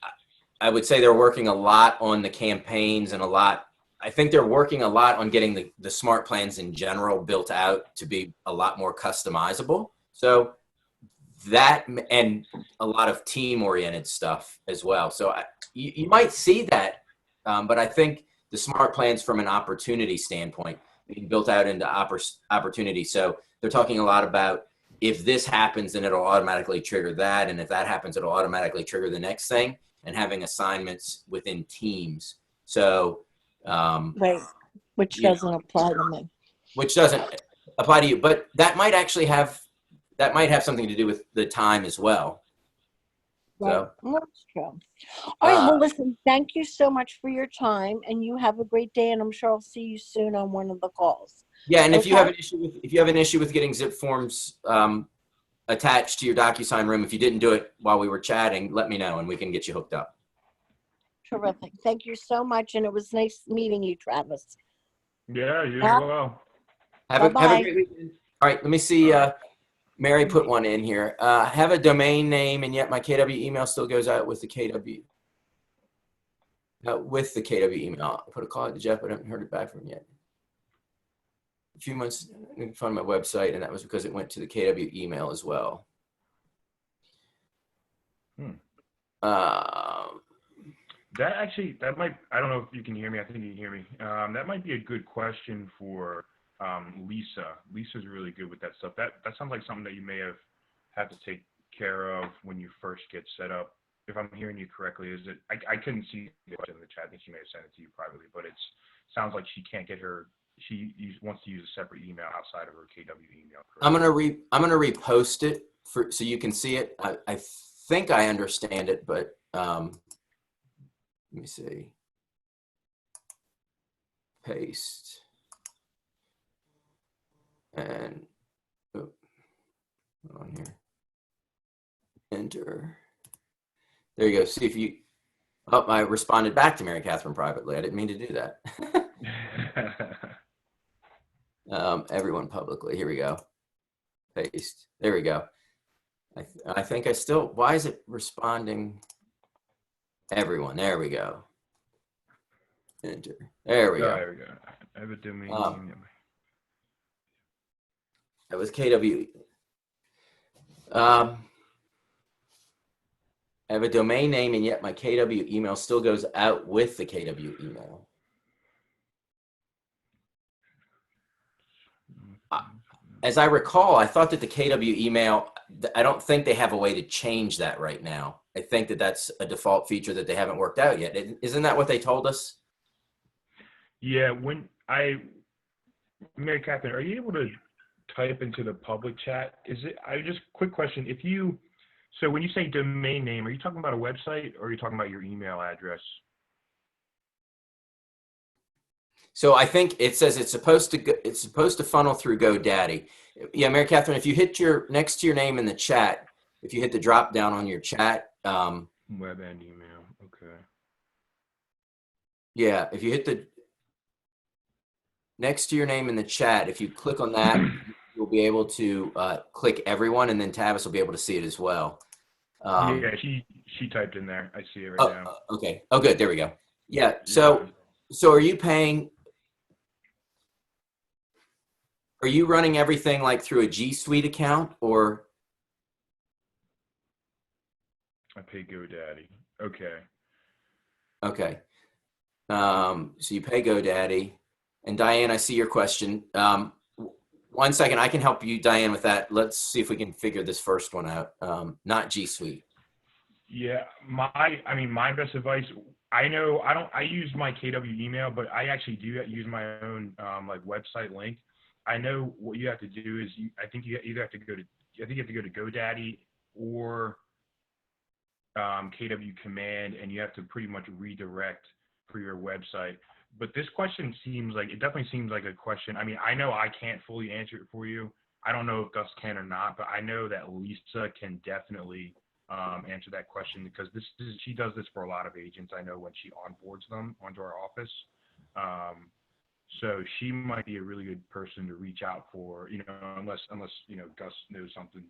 I would say they're working a lot on the campaigns and I think they're working a lot on getting the smart plans in general built out to be a lot more customizable. So that and a lot of team oriented stuff as well. So you might see that, but I think the smart plans from an opportunity standpoint being built out into opportunity. So they're talking a lot about if this happens, then it'll automatically trigger that. And if that happens, it'll automatically trigger the next thing, and having assignments within teams. So, Right, which you know, doesn't apply to me. which doesn't apply to you, but that might have something to do with the time as well. Right, So, that's true. All right, well, uh, listen, thank you so much for your time, and you have a great day, and I'm sure I'll see you soon on one of the calls. yeah, and Okay? if you have an issue with getting zip forms attached to your DocuSign room, if you didn't do it while we were chatting, let me know and we can get you hooked up. Terrific. Thank you so much, and it was nice meeting you, Travis. Yeah, you Yeah. as well. Have a Bye-bye. great weekend. All right, let me see. Mary put one in here. Have a domain name, and yet my KW email still goes out with the KW. With the KW email. I put a call out to Jeff, but I haven't heard it back from him yet. A few months, I can find my website, and that was because it went to the KW email as well. That might, I don't know if you can hear me. I think you can hear me. That might be a good question for Lisa. Lisa's really good with that stuff. That sounds like something that you may have had to take care of when you first get set up. If I'm hearing you correctly, is it? I couldn't see the question in the chat. I think she may have sent it to you privately, but it sounds like she can't get her. She wants to use a separate email outside of her KW email. Correct? I'm gonna repost it so you can see it. I think I understand it, but let me see. Paste and hold on here. Enter. There you go. See if you. Oh, I responded back to Mary Catherine privately. I didn't mean to do that. Everyone publicly. Here we go. Paste. There we go. I think I still. Why is it responding? Everyone. There we go. Enter. There we go. There we go. I have a domain name. That was KW. I have a domain name, and yet my KW email still goes out with the KW email. As I recall, I thought that the KW email, I don't think they have a way to change that right now. I think that that's a default feature that they haven't worked out yet. Isn't that what they told us? Yeah, Mary Catherine, are you able to type into the public chat? Quick question. So when you say domain name, are you talking about a website or are you talking about your email address? So I think it says it's supposed to funnel through GoDaddy. Yeah, Mary Catherine, if you hit next to your name in the chat, if you hit the drop down on your chat. Web and email, okay. Yeah, if you hit the next to your name in the chat, if you click on that, you'll be able to click everyone, and then Tavis will be able to see it as well. Yeah, she typed in there. I see it right now. Okay. Oh, good. There we go. Yeah. So are you paying? Are you running everything like through a G Suite account or? I pay GoDaddy. Okay. Okay. So you pay GoDaddy, and Diane, I see your question. 1 second, I can help you, Diane, with that. Let's see if we can figure this first one out. Not G Suite. Yeah, my best advice. I use my KW email, but I actually do use my own like website link. I know what you have to do is I think you have to go to GoDaddy or KW Command, and you have to pretty much redirect for your website. But this question definitely seems like a question. I mean, I know I can't fully answer it for you. I don't know if Gus can or not, but I know that Lisa can definitely answer that question because she does this for a lot of agents. I know when she onboards them onto our office. So she might be a really good person to reach out for, unless Gus knows something.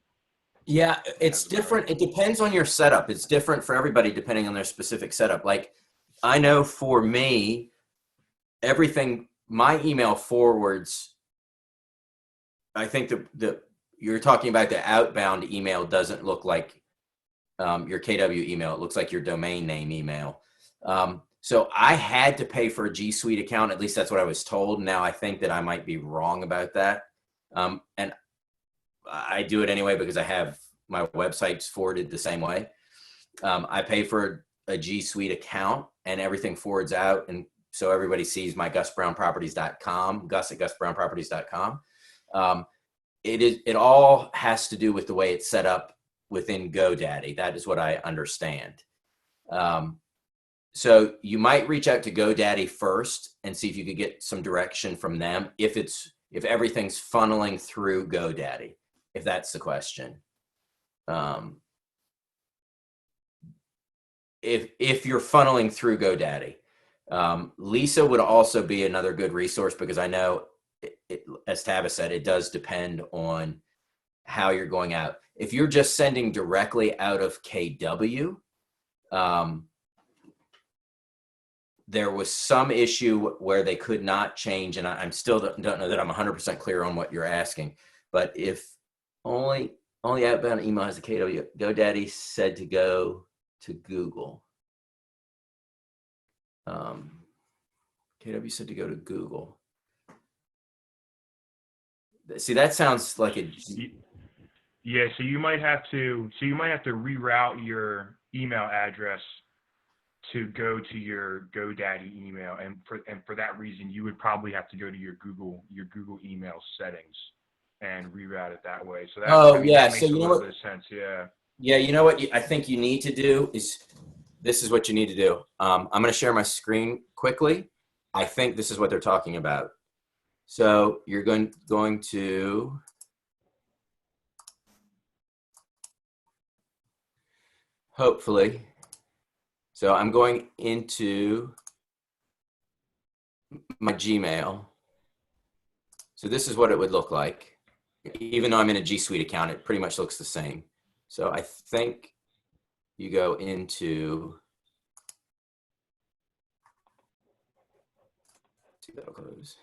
Yeah, it's Has about different. It depends on your setup. It's different for everybody depending on their specific setup. Like I know for me, everything, my email forwards, I think the you're talking about the outbound email doesn't look like your KW email. It looks like your domain name email. So I had to pay for a G Suite account. At least that's what I was told. Now I think that I might be wrong about that. And I do it anyway because I have my websites forwarded the same way. I pay for a G Suite account and everything forwards out. And so everybody sees my GusBrownProperties.com, Gus at GusBrownProperties.com. It all has to do with the way it's set up within GoDaddy. That is what I understand. So you might reach out to GoDaddy first and see if you could get some direction from them if everything's funneling through GoDaddy, if that's the question. If you're funneling through GoDaddy, Lisa would also be another good resource because I know, as Tava said, it does depend on how you're going out. If you're just sending directly out of KW, there was some issue where they could not change, and I'm still don't know that I'm 100% clear on what you're asking. But if only outbound email has a KW, GoDaddy said to go to Google. KW said to go to Google. See, that sounds like a. Yeah, so you might have to reroute your email address to go to your GoDaddy email, and for that reason, you would probably have to go to your Google email settings and reroute it that way. So that, that makes So a little bit of sense. Yeah. Yeah, you know what I think you need to do is this is what you need to do. I'm going to share my screen quickly. I think this is what they're talking about. So you're going to hopefully. So I'm going into my Gmail. So this is what it would look like. Even though I'm in a G Suite account, it pretty much looks the same. So I think you go into, see that'll close.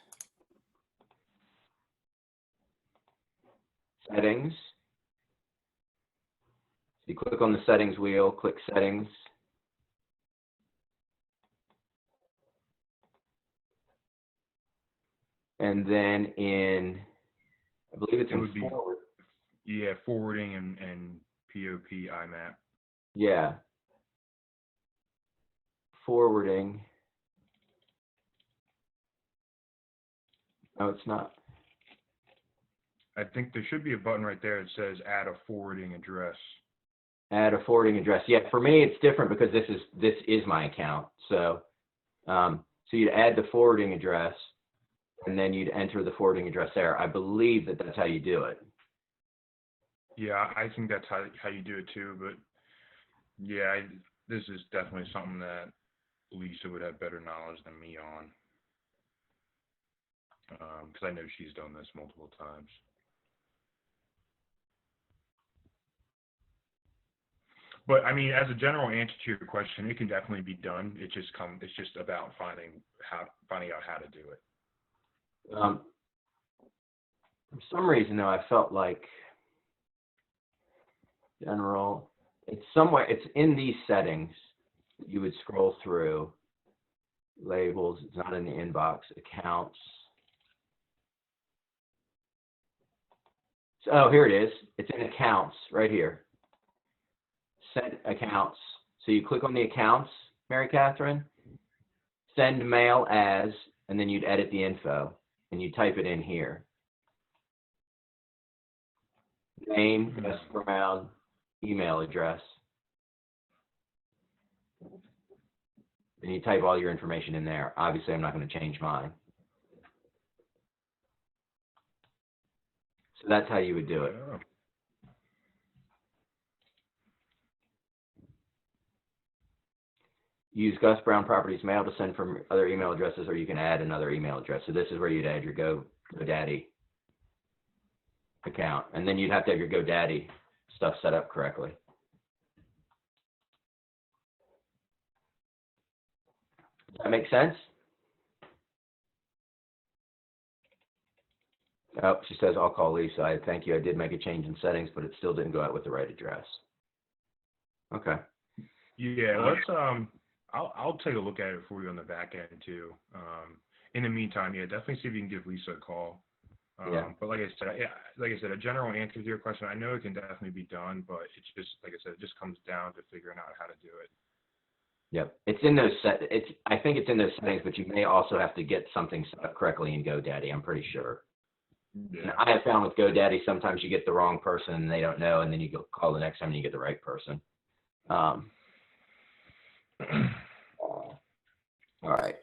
Settings. You click on the settings wheel, click settings. And then in, I believe it's in forward. Yeah, forwarding and POP IMAP. Yeah. Forwarding. No, it's not. I think there should be a button right there that says add a forwarding address. Add a forwarding address. Yeah, for me it's different because this is my account. So so you'd add the forwarding address and then you'd enter the forwarding address there. I believe that that's how you do it. Yeah, I think that's how you do it too. But yeah, this is definitely something that Lisa would have better knowledge than me on, because I know she's done this multiple times. But I mean, as a general answer to your question, it can definitely be done. It's just about finding out how to do it. For some reason though, I felt like general, it's somewhere, it's in these settings. You would scroll through labels. It's not in the inbox. Accounts. So, oh, here it is. It's in accounts right here. Send accounts. So you click on the accounts, Mary Catherine, send mail as, and then you'd edit the info and you type it in here. Name, Gus Brown, email address. And you type all your information in there. Obviously, I'm not going to change mine. So that's how you would do it. Oh. use Gus Brown Properties mail to send from other email addresses, or you can add another email address. So this is where you'd add your GoDaddy account, and then you'd have to have your GoDaddy stuff set up correctly. Does that make sense? Oh, she says, I'll call Lisa. I thank you. I did make a change in settings, but it still didn't go out with the right address. Okay. Yeah, let's I'll take a look at it for you on the back end too. In the meantime, yeah, definitely see if you can give Lisa a call. Yeah. But like I said, a general answer to your question, I know it can definitely be done, but it's just, like I said, it just comes down to figuring out how to do it. Yep. It's in those I think it's in those settings, but you may also have to get something set up correctly in GoDaddy. I'm pretty sure. Yeah. And I have found with GoDaddy, sometimes you get the wrong person and they don't know, and then you go call the next time and you get the right person. All right.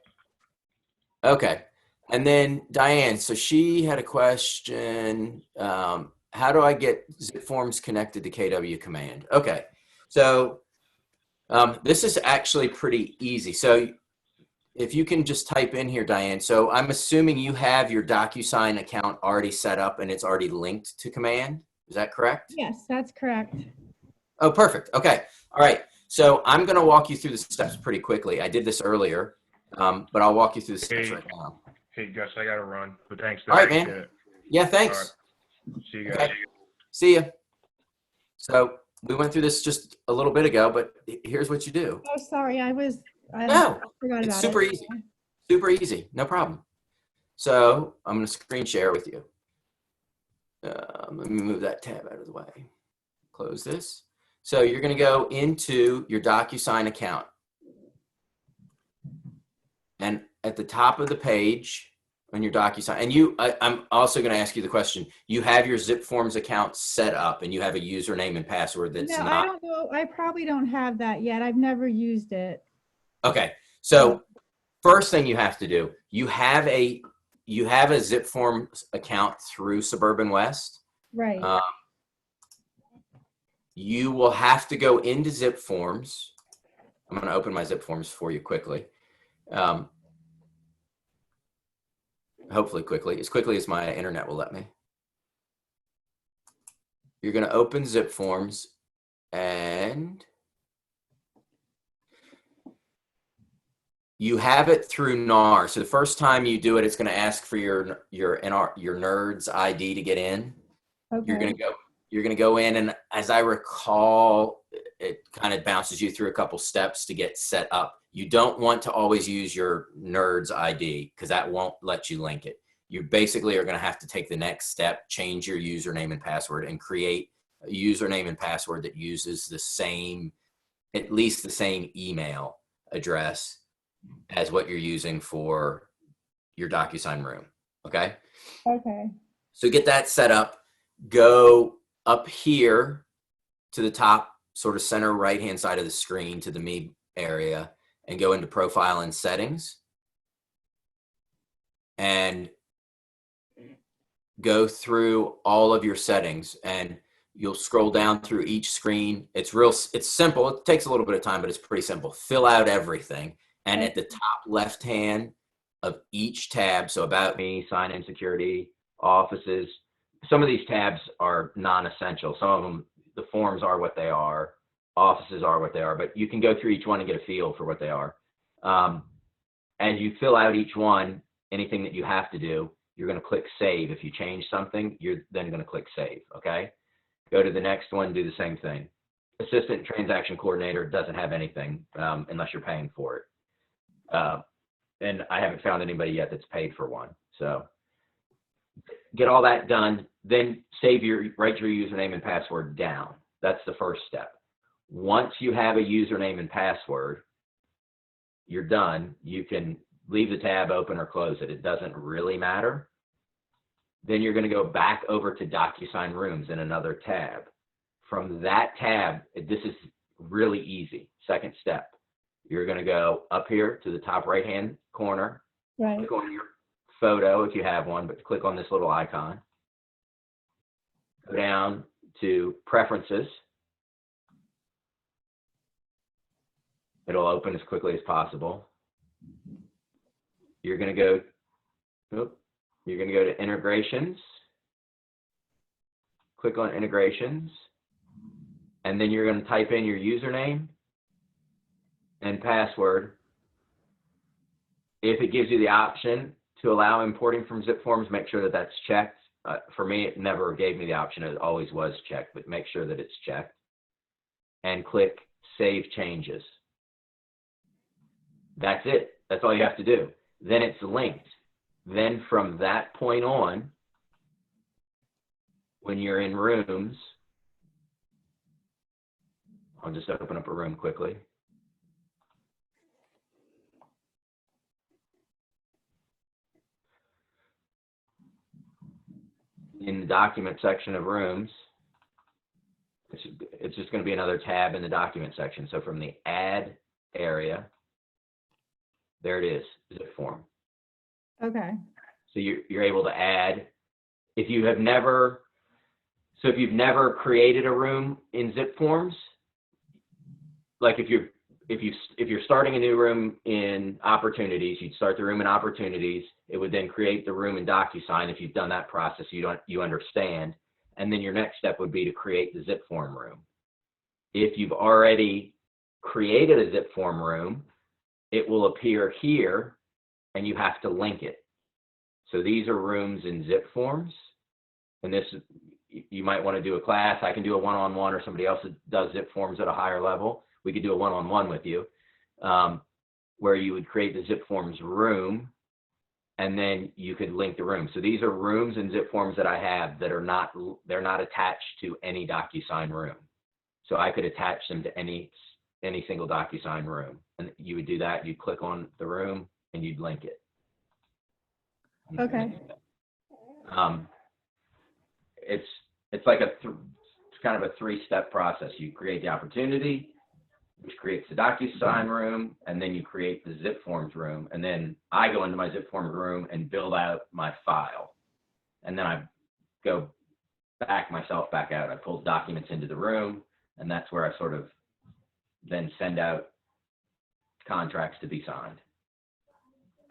Okay. And then Diane, so she had a question. How do I get zip forms connected to KW Command? Okay. So this is actually pretty easy. So if you can just type in here, Diane. So I'm assuming you have your DocuSign account already set up and it's already linked to Command. Is that correct? Yes, that's correct. Oh, perfect. Okay. All right. So I'm going to walk you through the steps pretty quickly. I did this earlier, but I'll walk you through the steps right now. Hey, Gus, I got to run, but thanks. All right, Appreciate man. it. Yeah, thanks. See you guys. Okay. See ya. So we went through this just a little bit ago, but here's what you do. Oh, sorry, I No, forgot it's about super it. easy. Super easy. No problem. So I'm going to screen share with you. Let me move that tab out of the way. Close this. So you're going to go into your DocuSign account. And at the top of the page on your DocuSign, and I'm also going to ask you the question, you have your Zip Forms account set up and you have a username and password that's No, I not. don't know. I probably don't have that yet. I've never used it. Okay. So first thing you have to do, you have a Zip Forms account through Suburban West. Right. You will have to go into Zip Forms. I'm going to open my Zip Forms for you quickly. Hopefully as quickly as my internet will let me. You're going to open Zip Forms and you have it through NAR. So the first time you do it, it's going to ask for your NERDS ID to get in. Okay. You're going to go in, and as I recall, it kind of bounces you through a couple steps to get set up. You don't want to always use your NERDS ID because that won't let you link it. You basically are going to have to take the next step, change your username and password, and create a username and password that uses at least the same email address as what you're using for your DocuSign room. Okay? Okay. So get that set up. Go up here to the top, sort of center right-hand side of the screen to the Me area, and go into Profile and Settings. And go through all of your settings, and you'll scroll down through each screen. It's simple. It takes a little bit of time, but it's pretty simple. Fill out everything. And at the top left-hand of each tab, so About Me, Sign In Security, Offices, some of these tabs are non-essential. Some of them, the forms are what they are, offices are what they are, but you can go through each one and get a feel for what they are. As you fill out each one, anything that you have to do, you're going to click Save. If you change something, you're then going to click Save, okay? Go to the next one, do the same thing. Assistant Transaction Coordinator doesn't have anything unless you're paying for it. And I haven't found anybody yet that's paid for one. So get all that done, then write your username and password down. That's the first step. Once you have a username and password, you're done. You can leave the tab open or close it. It doesn't really matter. Then you're going to go back over to DocuSign Rooms in another tab. From that tab, this is really easy. Second step, you're going to go up here to the top right-hand corner. Right. Click on your photo if you have one, but click on this little icon. Go down to Preferences. It'll open as quickly as possible. You're going to go, you're going to go to integrations, click on integrations, and then you're going to type in your username and password. If it gives you the option to allow importing from zip forms, make sure that that's checked. For me, it never gave me the option. It always was checked, but make sure that it's checked. And click Save Changes. That's it. That's all you have to do. Then it's linked. Then from that point on, when you're in rooms, I'll just open up a room quickly. In the document section of rooms, it's just going to be another tab in the document section. So from the add area, there it is, zip form. Okay. So you're able to add, if you've never created a room in zip forms, like if you're starting a new room in opportunities, you'd start the room in opportunities. It would then create the room in DocuSign. If you've done that process, you understand. And then your next step would be to create the zip form room. If you've already created a zip form room, it will appear here and you have to link it. So these are rooms in zip forms. And this, you might want to do a class. I can do a one-on-one, or somebody else that does zip forms at a higher level. We could do a one-on-one with you, where you would create the zip forms room, and then you could link the room. So these are rooms and zip forms that I have that are they're not attached to any DocuSign room. So I could attach them to any single DocuSign room. And you would do that. You'd click on the room and you'd link it. Okay. It's like it's kind of a three-step process. You create the opportunity, which creates the DocuSign room, and then you create the zip forms room. And then I go into my zip forms room and build out my file. And then I go myself back out. I pull documents into the room, and that's where I sort of then send out contracts to be signed.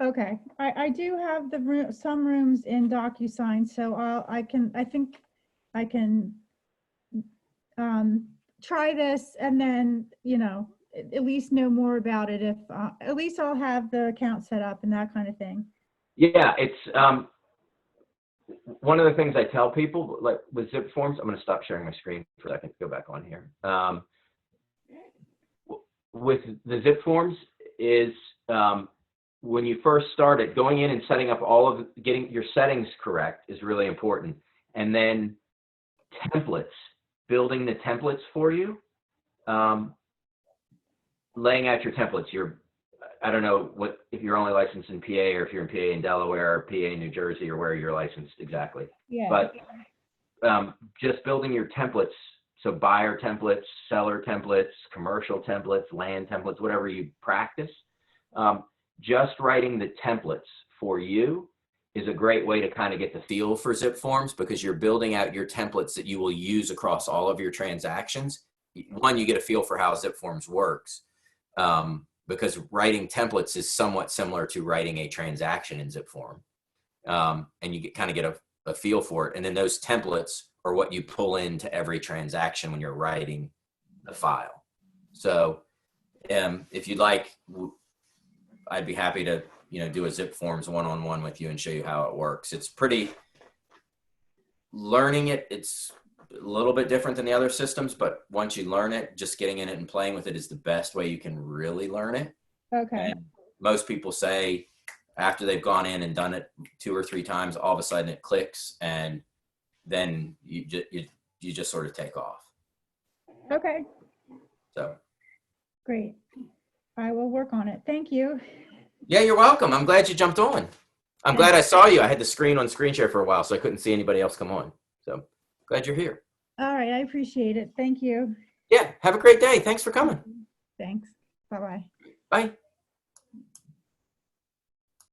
Okay. I do have some rooms in DocuSign, so I think I can try this, and then, at least know more about it. If at least I'll have the account set up and that kind of thing. Yeah, it's one of the things I tell people, like with zip forms. I'm going to stop sharing my screen for a second to go back on here. With the zip forms is when you first start it, going in and setting up getting your settings correct is really important. And then templates, building the templates for you, laying out your templates. I don't know if you're only licensed in PA, or if you're in PA in Delaware, or PA in New Jersey, or where you're licensed exactly. Yeah. But just building your templates. So buyer templates, seller templates, commercial templates, land templates, whatever you practice. Just writing the templates for you is a great way to kind of get the feel for zip forms, because you're building out your templates that you will use across all of your transactions. One, you get a feel for how zip forms works, because writing templates is somewhat similar to writing a transaction in zip form. And you kind of get a feel for it. And then those templates are what you pull into every transaction when you're writing the file. So if you'd like, I'd be happy to do a zip forms one-on-one with you and show you how it works. It's learning it, it's a little bit different than the other systems, but once you learn it, just getting in it and playing with it is the best way you can really learn it. Okay. And most people say after they've gone in and done it 2 or 3 times, all of a sudden it clicks, and then you just sort of take off. Okay. So Great. I will work on it. Thank you. yeah, you're welcome. I'm glad you jumped on. I'm glad I saw you. I had the screen on screen share for a while, so I couldn't see anybody else come on. So glad you're here. All right. I appreciate it. Thank you. Yeah, have a great day. Thanks for coming. Thanks. Bye-bye. Bye.